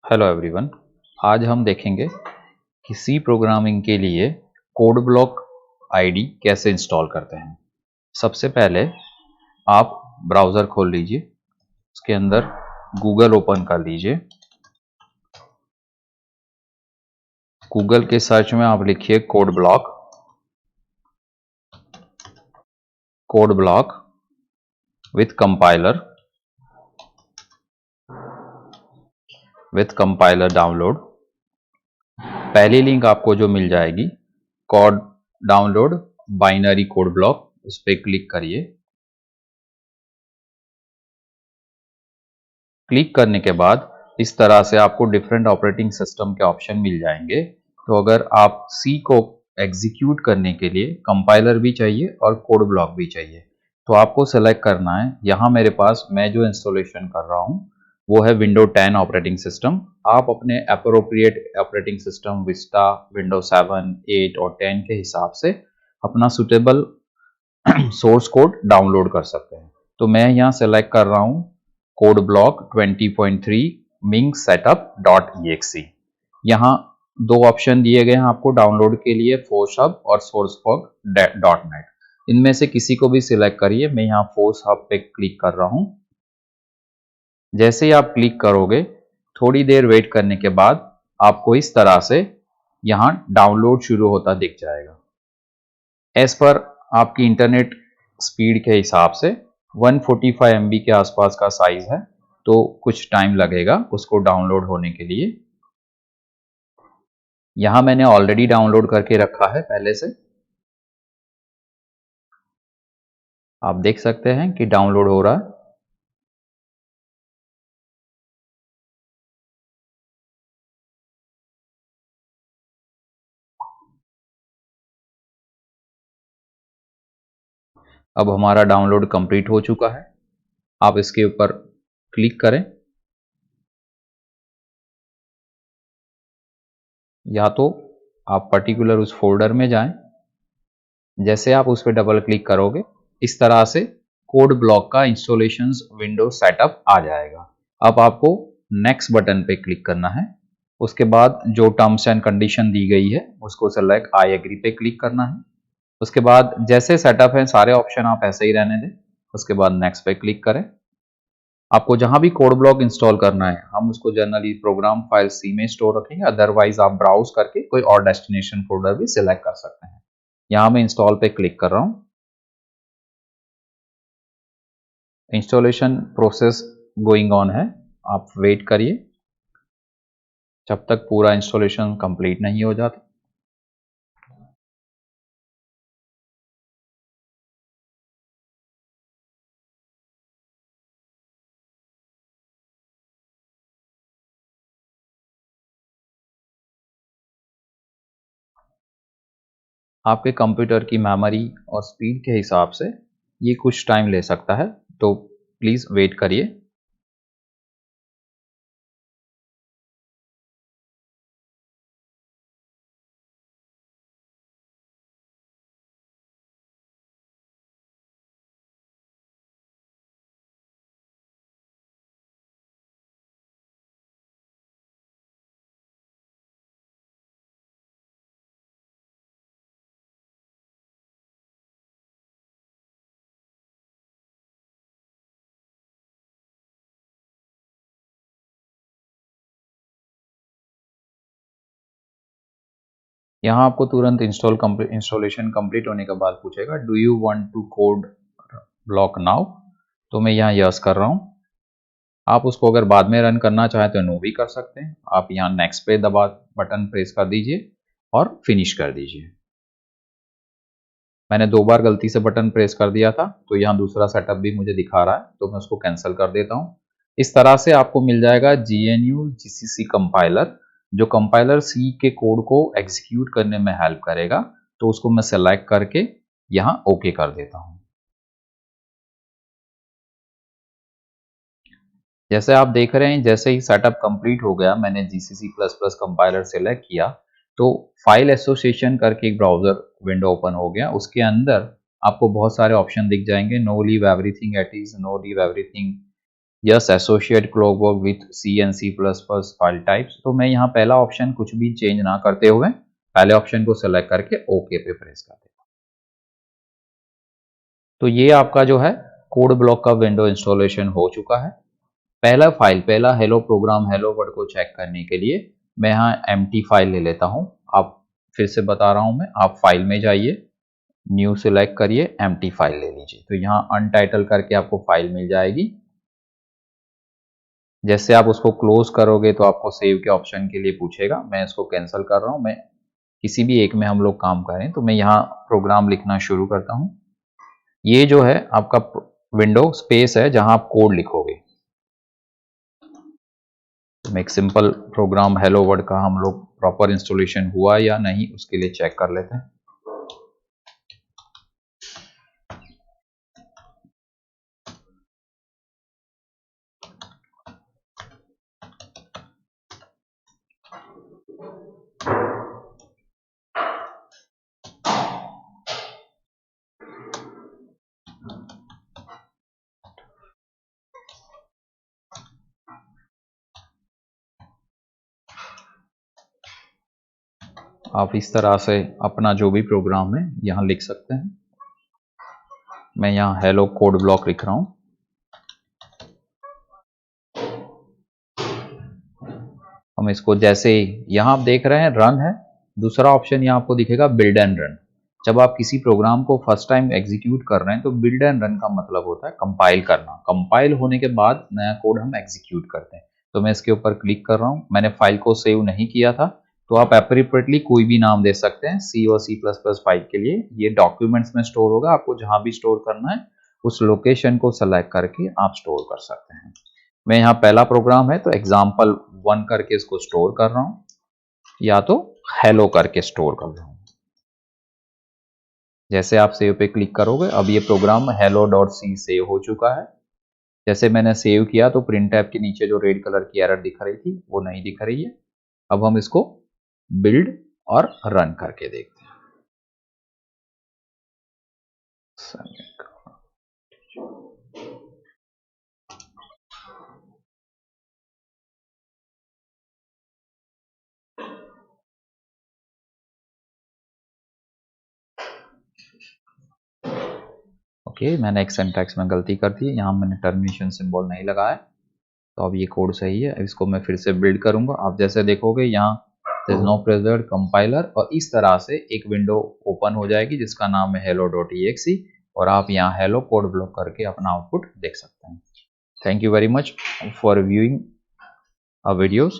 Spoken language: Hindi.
Hello everyone. आज हम देखेंगे कि सी प्रोग्रामिंग के लिए कोड ब्लॉक आईडी कैसे इंस्टॉल करते हैं। सबसे पहले आप ब्राउज़र खोल लीजिए, उसके अंदर गूगल ओपन कर लीजिए। गूगल के सर्च में आप लिखिए code block with compiler download. पहली लिंक आपको जो मिल जाएगी code download binary code block, उस पर क्लिक करिए। क्लिक करने के बाद इस तरह से आपको डिफरेंट ऑपरेटिंग सिस्टम के ऑप्शन मिल जाएंगे। तो अगर आप सी को एग्जीक्यूट करने के लिए कंपाइलर भी चाहिए और कोड ब्लॉक भी चाहिए, तो आपको सेलेक्ट करना है। यहाँ मेरे पास मैं जो इंस्टॉलेशन कर रहा हूँ वो है विंडो 10 ऑपरेटिंग सिस्टम। आप अपने appropriate operating system Vista, window 7, 8 और 10 के हिसाब से अपना सुटेबल सोर्स कोड डाउनलोड कर सकते हैं। तो मैं यहाँ सेलेक्ट कर रहा हूँ code block 20.3 Ming setup .exe। यहाँ दो ऑप्शन दिए गए हैं आपको डाउनलोड के लिए, फोर्स हब और सोर्स .net। इनमें से किसी को भी सिलेक्ट करिए। मैं यहाँ फोर्स हब पे क्लिक कर रहा हूँ। जैसे ही आप क्लिक करोगे, थोड़ी देर वेट करने के बाद आपको इस तरह से यहाँ डाउनलोड शुरू होता दिख जाएगा। एज पर आपकी इंटरनेट स्पीड के हिसाब से 145 MB के आसपास का साइज है, तो कुछ टाइम लगेगा उसको डाउनलोड होने के लिए। यहां मैंने ऑलरेडी डाउनलोड करके रखा है पहले से। आप देख सकते हैं कि डाउनलोड हो रहा है। अब हमारा डाउनलोड कंप्लीट हो चुका है। आप इसके ऊपर क्लिक करें, या तो आप पर्टिकुलर उस फोल्डर में जाएं। जैसे आप उस पर डबल क्लिक करोगे, इस तरह से कोड ब्लॉक का इंस्टॉलेशन विंडो सेटअप आ जाएगा। अब आपको नेक्स्ट बटन पे क्लिक करना है। उसके बाद जो टर्म्स एंड कंडीशन दी गई है उसको सेलेक्ट आई एग्री पे क्लिक करना है। उसके बाद जैसे सेटअप है सारे ऑप्शन आप ऐसे ही रहने दें। उसके बाद नेक्स्ट पे क्लिक करें। आपको जहां भी कोड ब्लॉक इंस्टॉल करना है, हम उसको जनरली प्रोग्राम फाइल सी में स्टोर रखेंगे, अदरवाइज आप ब्राउज करके कोई और डेस्टिनेशन फोल्डर भी सिलेक्ट कर सकते हैं। यहां मैं इंस्टॉल पे क्लिक कर रहा हूं। इंस्टॉलेशन प्रोसेस गोइंग ऑन है, आप वेट करिए जब तक पूरा इंस्टॉलेशन कंप्लीट नहीं हो जाता। आपके कंप्यूटर की मेमोरी और स्पीड के हिसाब से ये कुछ टाइम ले सकता है, तो प्लीज़ वेट करिए। यहाँ आपको तुरंत इंस्टॉलेशन कंप्लीट होने के बाद पूछेगा do you want to code block now. तो मैं यहाँ यस कर रहा हूँ। आप उसको अगर बाद में रन करना चाहें तो नो भी कर सकते हैं। आप यहाँ नेक्स्ट पे बटन प्रेस कर दीजिए और फिनिश कर दीजिए। मैंने 2 बार गलती से बटन प्रेस कर दिया था, तो यहाँ दूसरा सेटअप भी मुझे दिखा रहा है, तो मैं उसको कैंसिल कर देता हूँ। इस तरह से आपको मिल जाएगा GNU GCC कंपाइलर, जो कंपाइलर सी के कोड को एग्जीक्यूट करने में हेल्प करेगा। तो उसको मैं सेलेक्ट करके यहाँ ओके कर देता हूँ। जैसे आप देख रहे हैं, जैसे ही सेटअप कंप्लीट हो गया, मैंने GCC++ कंपाइलर सेलेक्ट किया, तो फाइल एसोसिएशन करके एक ब्राउजर विंडो ओपन हो गया। उसके अंदर आपको बहुत सारे ऑप्शन दिख जाएंगे। No leave everything at is, no leave everything yes associate clockwork with C and C plus plus file types. तो मैं यहाँ पहला ऑप्शन कुछ भी चेंज ना करते हुए पहले ऑप्शन को सेलेक्ट करके ओके पे प्रेस कर देता हूँ। तो ये आपका जो है कोड ब्लॉक का विंडो इंस्टॉलेशन हो चुका है। पहला हेलो प्रोग्राम हेलो वर्ड को चेक करने के लिए मैं यहाँ एम्प्टी फाइल ले लेता हूँ। आप फिर से बता रहा हूँ मैं, आप फाइल में जाइए, न्यू सिलेक्ट करिए, एम्प्टी फाइल ले लीजिए। तो यहाँ अनटाइटल करके आपको फाइल मिल जाएगी। जैसे आप उसको क्लोज करोगे तो आपको सेव के ऑप्शन के लिए पूछेगा। मैं इसको कैंसिल कर रहा हूँ, मैं किसी भी एक में हम लोग काम करें। तो मैं यहाँ प्रोग्राम लिखना शुरू करता हूँ। ये जो है आपका विंडो स्पेस है जहां आप कोड लिखोगे। तो मैं एक सिंपल प्रोग्राम हेलो वर्ड का हम लोग प्रॉपर इंस्टॉलेशन हुआ या नहीं उसके लिए चेक कर लेते हैं। आप इस तरह से अपना जो भी प्रोग्राम है यहाँ लिख सकते हैं। मैं यहाँ हेलो कोड ब्लॉक लिख रहा हूँ। हम इसको जैसे यहाँ आप देख रहे हैं रन है, दूसरा ऑप्शन यहाँ आपको दिखेगा बिल्ड एंड रन। जब आप किसी प्रोग्राम को फर्स्ट टाइम एग्जीक्यूट कर रहे हैं तो बिल्ड एंड रन का मतलब होता है कंपाइल करना। कंपाइल होने के बाद नया कोड हम एग्जीक्यूट करते हैं। तो मैं इसके ऊपर क्लिक कर रहा हूँ। मैंने फाइल को सेव नहीं किया था, तो आप एप्रोप्रिएटली कोई भी नाम दे सकते हैं सी और सी प्लस प्लस फाइल के लिए। ये डॉक्यूमेंट्स में स्टोर होगा, आपको जहां भी स्टोर करना है उस लोकेशन को सेलेक्ट करके आप स्टोर कर सकते हैं। मैं यहाँ पहला प्रोग्राम है तो एग्जाम्पल 1 करके इसको स्टोर कर रहा हूँ, या तो हेलो करके स्टोर कर रहा हूँ। जैसे आप सेव पे क्लिक करोगे अब ये program hello dot C save हो चुका है। जैसे मैंने सेव किया तो प्रिंट टैब के नीचे जो रेड कलर की एरर दिख रही थी वो नहीं दिख रही है। अब हम इसको बिल्ड और रन करके देखते हैं। ओके, मैंने एक सिंटैक्स में गलती कर दी, यहाँ मैंने टर्मिनेशन सिंबल नहीं लगाया। तो अब ये कोड सही है। इसको मैं फिर से बिल्ड करूंगा। आप जैसे देखोगे यहाँ नो प्रेजर्ड कंपाइलर, और इस तरह से एक विंडो ओपन हो जाएगी जिसका नाम है hello.exe, और आप यहाँ हेलो कोड ब्लॉक करके अपना आउटपुट देख सकते हैं। Thank you very much for viewing our videos.